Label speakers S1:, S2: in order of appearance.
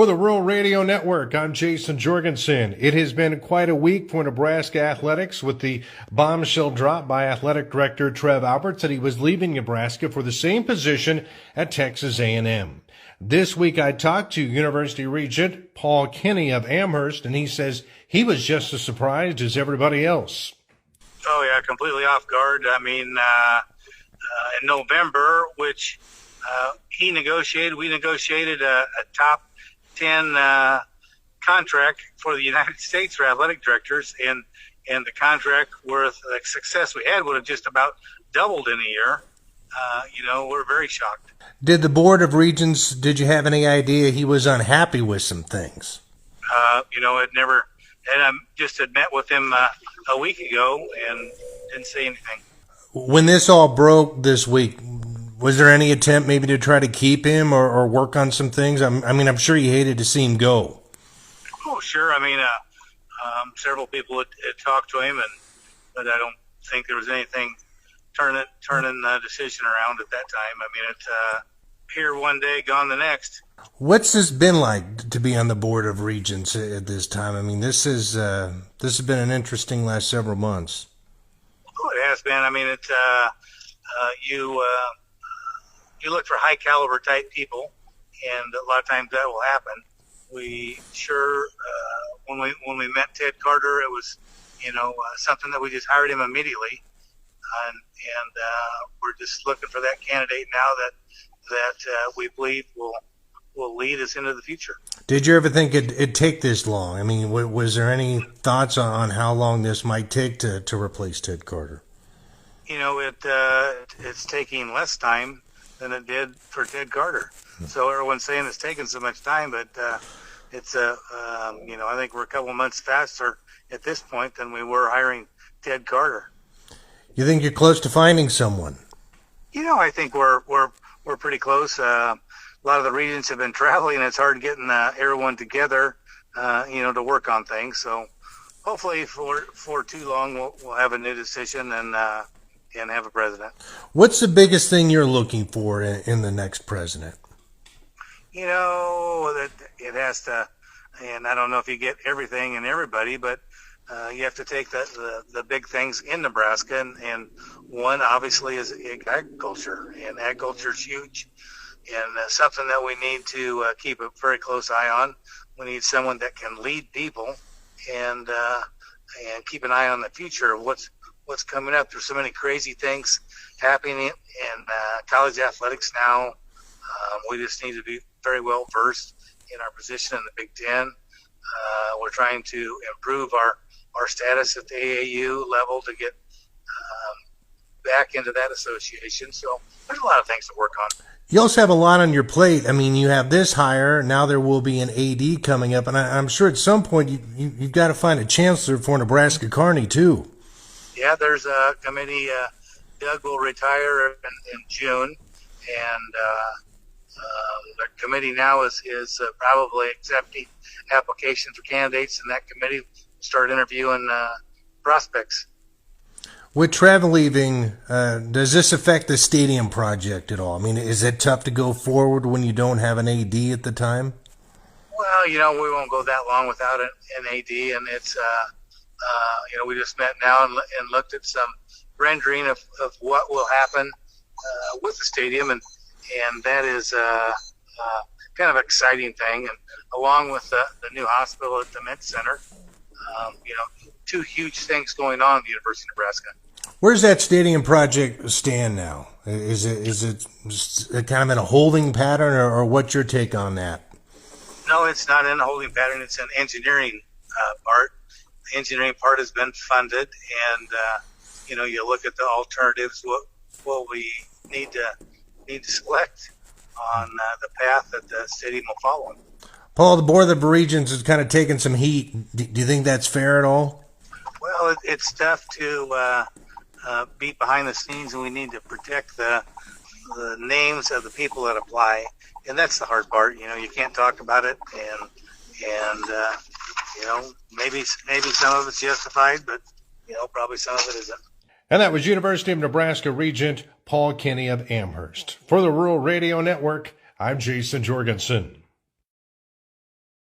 S1: For the Rural Radio Network, I'm Jason Jorgensen. It has been quite a week for Nebraska athletics with the bombshell drop by athletic director Trev Alberts that he was leaving Nebraska for the same position at Texas A&M. This week I talked to University Regent Paul Kenney of Amherst, and he says he was just as surprised as everybody else.
S2: Oh, yeah, completely off guard. I mean, in November, which we negotiated a top 10 contract for the United States for athletic directors, and the contract worth the success we had would have just about doubled in a year. We're very shocked.
S1: Did the Board of Regents, did you have any idea he was unhappy with some things? I just had met with him a week ago and didn't say anything. When this all broke this week, was there any attempt maybe to try to keep him or work on some things? I'm sure you hated to see him go.
S2: Oh, sure. Several people had talked to him, but I don't think there was anything turning the decision around at that time. It's here one day, gone the next.
S1: What's this been like to be on the Board of Regents at this time? This has been an interesting last several months.
S2: Oh, it has been. You look for high caliber type people, and a lot of times that will happen. When we met Ted Carter, it was something that we just hired him immediately, and we're just looking for that candidate now that we believe will lead us into the future.
S1: Did you ever think it'd take this long? Was there any thoughts on how long this might take to replace Ted Carter?
S2: It's taking less time than it did for Ted Carter. So everyone's saying it's taking so much time, but I think we're a couple months faster at this point than we were hiring Ted Carter.
S1: You think you're close to finding someone?
S2: I think we're pretty close. A lot of the regents have been traveling. It's hard getting everyone together, to work on things. So hopefully for too long we'll have a new decision and have a president.
S1: What's the biggest thing you're looking for in the next president?
S2: That it has to, and I don't know if you get everything and everybody, but you have to take the big things in Nebraska, and one obviously is agriculture, and agriculture is huge, and something that we need to keep a very close eye on. We need someone that can lead people and keep an eye on the future of what's coming up. There's so many crazy things happening in college athletics now. We just need to be very well versed in our position in the Big Ten. We're trying to improve our status at the AAU level to get back into that association. So there's a lot of things to work on.
S1: You also have a lot on your plate. You have this hire. Now there will be an AD coming up, and I'm sure at some point you've got to find a chancellor for Nebraska Kearney too. Yeah,
S2: there's a committee. Doug will retire in June, and the committee now is probably accepting applications for candidates, and that committee will start interviewing prospects.
S1: With Trev leaving, does this affect the stadium project at all? Is it tough to go forward when you don't have an AD at the time?
S2: Well, we won't go that long without an AD, and it's we just met now and looked at some rendering of what will happen with the stadium, and that is kind of an exciting thing. And along with the new hospital at the Med Center, two huge things going on at the University of Nebraska.
S1: Where's that stadium project stand now? Is it just kind of in a holding pattern, or what's your take on that?
S2: No, it's not in a holding pattern. It's an engineering part. The engineering part has been funded, and you look at the alternatives. What we need to select on the path that the stadium will follow.
S1: Paul, the Board of Regents is kind of taking some heat. Do you think that's fair at all?
S2: Well, it's tough to beat behind the scenes, and we need to protect the names of the people that apply, and that's the hard part. You can't talk about it, and maybe some of it's justified, but probably some of it isn't. And that was University of Nebraska Regent Paul Kenney of Amherst. For the Rural Radio Network, I'm Jason Jorgensen.